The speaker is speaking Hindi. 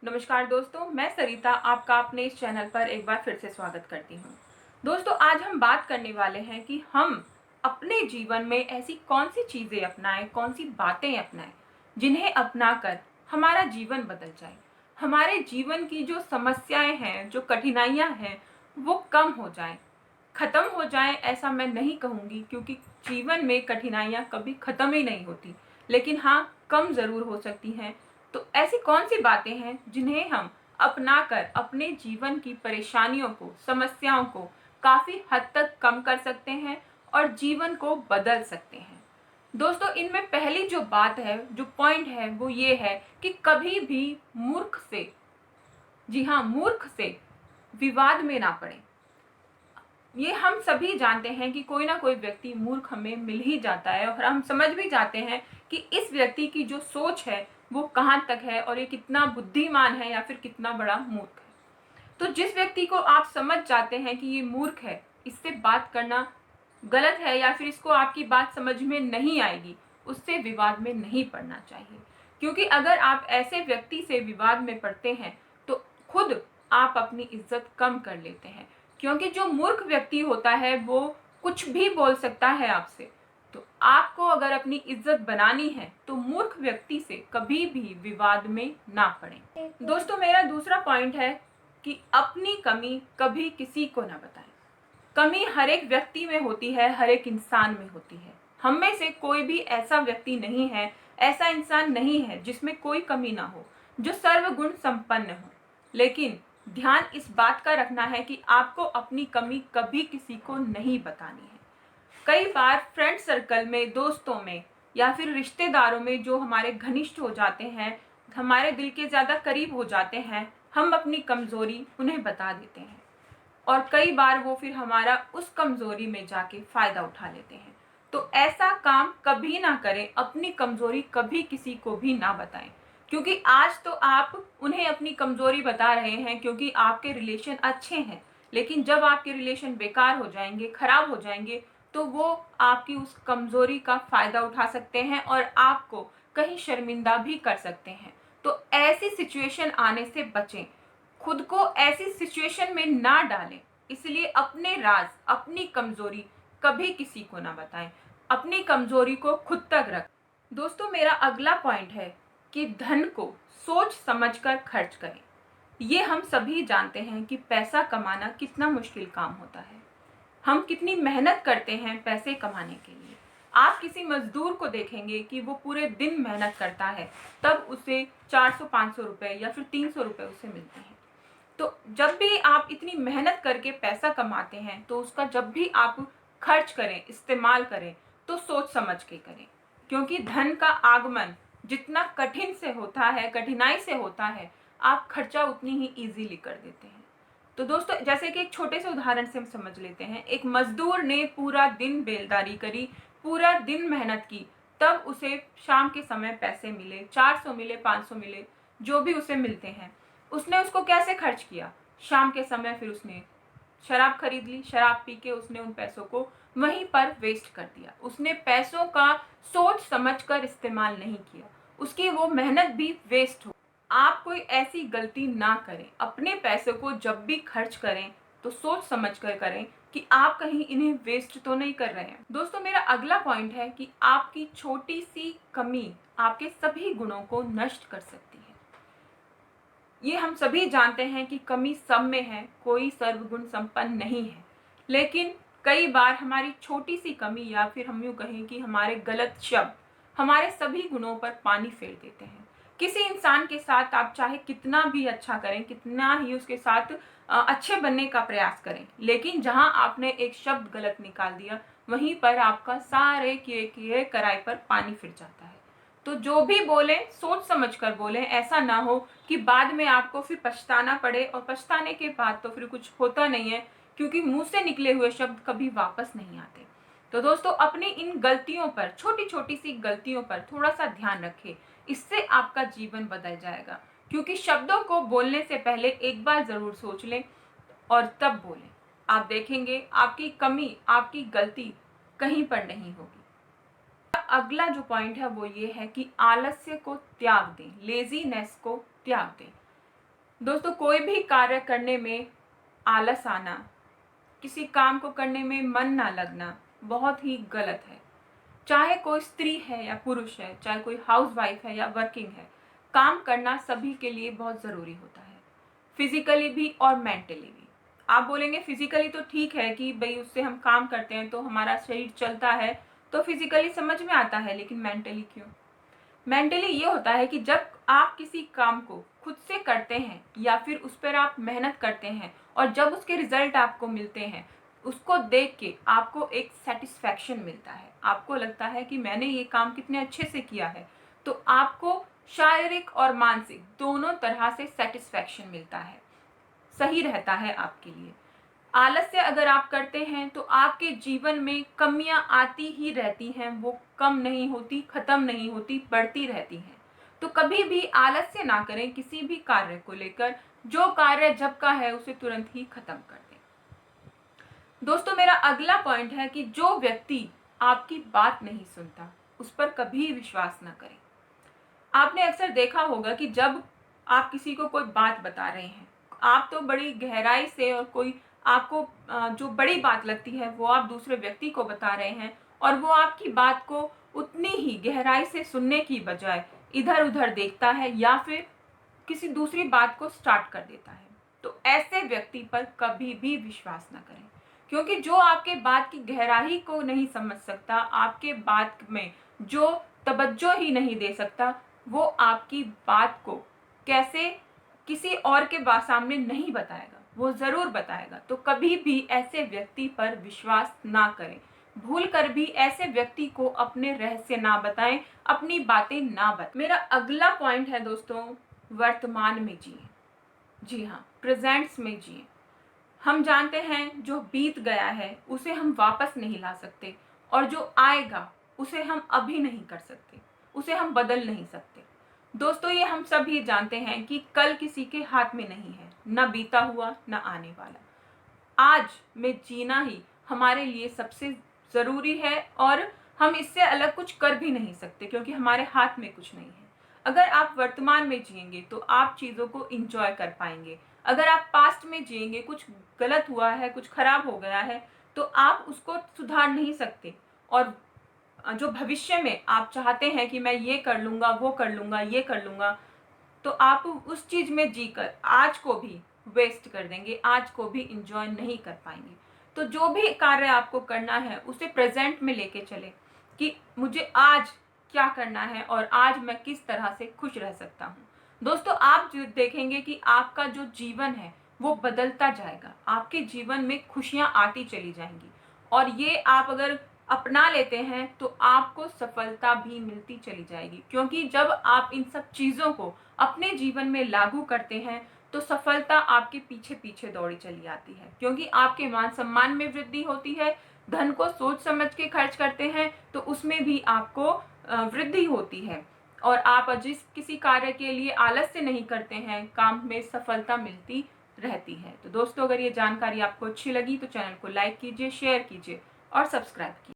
नमस्कार दोस्तों, मैं सरिता आपका अपने इस चैनल पर एक बार फिर से स्वागत करती हूँ। दोस्तों, आज हम बात करने वाले हैं कि हम अपने जीवन में ऐसी कौन सी चीज़ें अपनाएं, कौन सी बातें अपनाएं, जिन्हें अपनाकर हमारा जीवन बदल जाए। हमारे जीवन की जो समस्याएं हैं, जो कठिनाइयां हैं, वो कम हो जाएं, खत्म हो जाएं ऐसा मैं नहीं कहूँगी, क्योंकि जीवन में कठिनाइयाँ कभी खत्म ही नहीं होती, लेकिन हाँ, कम ज़रूर हो सकती हैं। तो ऐसी कौन सी बातें हैं जिन्हें हम अपनाकर अपने जीवन की परेशानियों को, समस्याओं को काफ़ी हद तक कम कर सकते हैं और जीवन को बदल सकते हैं। दोस्तों, इनमें पहली जो बात है, जो पॉइंट है, वो ये है कि कभी भी मूर्ख से, जी हाँ, मूर्ख से विवाद में ना पड़े। ये हम सभी जानते हैं कि कोई ना कोई व्यक्ति मूर्ख हमें मिल ही जाता है और हम समझ भी जाते हैं कि इस व्यक्ति की जो सोच है वो कहाँ तक है और ये कितना बुद्धिमान है या फिर कितना बड़ा मूर्ख है। तो जिस व्यक्ति को आप समझ जाते हैं कि ये मूर्ख है, इससे बात करना गलत है या फिर इसको आपकी बात समझ में नहीं आएगी, उससे विवाद में नहीं पड़ना चाहिए। क्योंकि अगर आप ऐसे व्यक्ति से विवाद में पड़ते हैं तो खुद आप अपनी इज्जत कम कर लेते हैं। क्योंकि जो मूर्ख व्यक्ति होता है वो कुछ भी बोल सकता है आपसे। तो आपको अगर अपनी इज्जत बनानी है तो मूर्ख व्यक्ति से कभी भी विवाद में ना पड़े। दोस्तों, मेरा दूसरा पॉइंट है कि अपनी कमी कभी किसी को ना बताएं। कमी हर एक व्यक्ति में होती है, हर एक इंसान में होती है। हम में से कोई भी ऐसा व्यक्ति नहीं है, ऐसा इंसान नहीं है जिसमें कोई कमी ना हो, जो सर्वगुण संपन्न हो। लेकिन ध्यान इस बात का रखना है कि आपको अपनी कमी कभी किसी को नहीं बतानी है। कई बार फ्रेंड सर्कल में, दोस्तों में या फिर रिश्तेदारों में जो हमारे घनिष्ठ हो जाते हैं, हमारे दिल के ज़्यादा करीब हो जाते हैं, हम अपनी कमज़ोरी उन्हें बता देते हैं और कई बार वो फिर हमारा उस कमज़ोरी में जाके फ़ायदा उठा लेते हैं। तो ऐसा काम कभी ना करें, अपनी कमज़ोरी कभी किसी को भी ना बताएं। क्योंकि आज तो आप उन्हें अपनी कमज़ोरी बता रहे हैं क्योंकि आपके रिलेशन अच्छे हैं, लेकिन जब आपके रिलेशन बेकार हो जाएंगे, ख़राब हो जाएंगे, तो वो आपकी उस कमज़ोरी का फ़ायदा उठा सकते हैं और आपको कहीं शर्मिंदा भी कर सकते हैं। तो ऐसी सिचुएशन आने से बचें, खुद को ऐसी सिचुएशन में ना डालें। इसलिए अपने राज, अपनी कमजोरी कभी किसी को ना बताएं। अपनी कमजोरी को खुद तक रखें। दोस्तों, मेरा अगला पॉइंट है कि धन को सोच समझकर खर्च करें। ये हम सभी जानते हैं कि पैसा कमाना कितना मुश्किल काम होता है। हम कितनी मेहनत करते हैं पैसे कमाने के लिए। आप किसी मजदूर को देखेंगे कि वो पूरे दिन मेहनत करता है, तब उसे 400-500 रुपए या फिर 300 रुपए उसे मिलते हैं। तो जब भी आप इतनी मेहनत करके पैसा कमाते हैं तो उसका जब भी आप खर्च करें, इस्तेमाल करें, तो सोच समझ के करें। क्योंकि धन का आगमन जितना कठिन से होता है, कठिनाई से होता है, आप खर्चा उतनी ही इजीली कर देते हैं। तो दोस्तों, जैसे कि एक छोटे से उदाहरण से हम समझ लेते हैं। एक मजदूर ने पूरा दिन बेलदारी करी, पूरा दिन मेहनत की, तब उसे शाम के समय पैसे मिले, 400 मिले, 500 मिले, जो भी उसे मिलते हैं। उसने उसको कैसे खर्च किया? शाम के समय फिर उसने शराब खरीद ली, शराब पी के उसने उन पैसों को वहीं पर वेस्ट कर दिया। उसने पैसों का सोच समझ कर इस्तेमाल नहीं किया, उसकी वो मेहनत भी वेस्ट हो। आप कोई ऐसी गलती ना करें। अपने पैसों को जब भी खर्च करें तो सोच समझ कर करें कि आप कहीं इन्हें वेस्ट तो नहीं कर रहे हैं। दोस्तों, मेरा अगला पॉइंट है कि आपकी छोटी सी कमी आपके सभी गुणों को नष्ट कर सकती है। ये हम सभी जानते हैं कि कमी सब में है, कोई सर्वगुण संपन्न नहीं है। लेकिन कई बार हमारी छोटी सी कमी या फिर हम यूँ कहें कि हमारे गलत शब्द हमारे सभी गुणों पर पानी फेर देते हैं। किसी इंसान के साथ आप चाहे कितना भी अच्छा करें, कितना ही उसके साथ अच्छे बनने का प्रयास करें, लेकिन जहाँ आपने एक शब्द गलत निकाल दिया, वहीं पर आपका सारे किए किए कराए पर पानी फिर जाता है। तो जो भी बोले सोच समझ कर बोले, ऐसा ना हो कि बाद में आपको फिर पछताना पड़े और पछताने के बाद तो फिर कुछ होता नहीं है, क्योंकि मुंह से निकले हुए शब्द कभी वापस नहीं आते। तो दोस्तों, अपनी इन गलतियों पर, छोटी छोटी सी गलतियों पर थोड़ा सा ध्यान रखें। इससे आपका जीवन बदल जाएगा। क्योंकि शब्दों को बोलने से पहले एक बार जरूर सोच लें और तब बोलें। आप देखेंगे आपकी कमी, आपकी गलती कहीं पर नहीं होगी। अगला जो पॉइंट है वो ये है कि आलस्य को त्याग दें, लेजीनेस को त्याग दें। दोस्तों, कोई भी कार्य करने में आलस आना, किसी काम को करने में मन ना लगना बहुत ही गलत है। चाहे कोई स्त्री है या पुरुष है, चाहे कोई हाउसवाइफ है या वर्किंग है, काम करना सभी के लिए बहुत ज़रूरी होता है, फिजिकली भी और मेंटली भी। आप बोलेंगे फिजिकली तो ठीक है कि भाई उससे हम काम करते हैं तो हमारा शरीर चलता है, तो फिजिकली समझ में आता है, लेकिन मेंटली क्यों? मेंटली ये होता है कि जब आप किसी काम को खुद से करते हैं या फिर उस पर आप मेहनत करते हैं और जब उसके रिजल्ट आपको मिलते हैं, उसको देख के आपको एक सेटिस्फैक्शन मिलता है, आपको लगता है कि मैंने ये काम कितने अच्छे से किया है, तो आपको शारीरिक और मानसिक दोनों तरह से सेटिस्फैक्शन मिलता है, सही रहता है आपके लिए। आलस्य अगर आप करते हैं तो आपके जीवन में कमियां आती ही रहती हैं, वो कम नहीं होती, खत्म नहीं होती, बढ़ती रहती हैं। तो कभी भी आलस्य ना करें किसी भी कार्य को लेकर। जो कार्य जब का है उसे तुरंत ही खत्म कर दें। दोस्तों, मेरा अगला पॉइंट है कि जो व्यक्ति आपकी बात नहीं सुनता उस पर कभी विश्वास ना करें। आपने अक्सर देखा होगा कि जब आप किसी को कोई बात बता रहे हैं, आप तो बड़ी गहराई से और कोई आपको जो बड़ी बात लगती है वो आप दूसरे व्यक्ति को बता रहे हैं और वो आपकी बात को उतनी ही गहराई से सुनने की बजाय इधर उधर देखता है या फिर किसी दूसरी बात को स्टार्ट कर देता है। तो ऐसे व्यक्ति पर कभी भी विश्वास ना करें, क्योंकि जो आपके बात की गहराई को नहीं समझ सकता, आपके बात में जो तवज्जो ही नहीं दे सकता, वो आपकी बात को कैसे किसी और के सामने नहीं बताएगा, वो ज़रूर बताएगा। तो कभी भी ऐसे व्यक्ति पर विश्वास ना करें। भूल कर भी ऐसे व्यक्ति को अपने रहस्य ना बताएं, अपनी बातें ना बताएं। मेरा अगला पॉइंट है दोस्तों, वर्तमान में जिए। जी हाँ, प्रेजेंट्स में जिए। हम जानते हैं जो बीत गया है उसे हम वापस नहीं ला सकते और जो आएगा उसे हम अभी नहीं कर सकते, उसे हम बदल नहीं सकते। दोस्तों, ये हम सभी जानते हैं कि कल किसी के हाथ में नहीं है, न बीता हुआ न आने वाला। आज में जीना ही हमारे लिए सबसे ज़रूरी है और हम इससे अलग कुछ कर भी नहीं सकते, क्योंकि हमारे हाथ में कुछ नहीं है। अगर आप वर्तमान में जिएंगे तो आप चीज़ों को इंजॉय कर पाएंगे। अगर आप पास्ट में जिएंगे, कुछ गलत हुआ है, कुछ खराब हो गया है, तो आप उसको सुधार नहीं सकते। और जो भविष्य में आप चाहते हैं कि मैं ये कर लूँगा, वो कर लूँगा, ये कर लूँगा, तो आप उस चीज़ में जीकर आज को भी वेस्ट कर देंगे, आज को भी इंजॉय नहीं कर पाएंगे। तो जो भी कार्य आपको करना है उसे प्रेजेंट में लेके चले कि मुझे आज क्या करना है और आज मैं किस तरह से खुश रह सकता हूँ। दोस्तों, आप जो देखेंगे कि आपका जो जीवन है वो बदलता जाएगा, आपके जीवन में खुशियाँ आती चली जाएंगी और ये आप अगर अपना लेते हैं तो आपको सफलता भी मिलती चली जाएगी, क्योंकि जब आप इन सब चीज़ों को अपने जीवन में लागू करते हैं तो सफलता आपके पीछे पीछे दौड़ी चली आती है, क्योंकि आपके मान सम्मान में वृद्धि होती है। धन को सोच समझ के खर्च करते हैं तो उसमें भी आपको वृद्धि होती है और आप जिस किसी कार्य के लिए आलस्य नहीं करते हैं, काम में सफलता मिलती रहती है। तो दोस्तों, अगर ये जानकारी आपको अच्छी लगी तो चैनल को लाइक कीजिए, शेयर कीजिए और सब्सक्राइब कीजिए।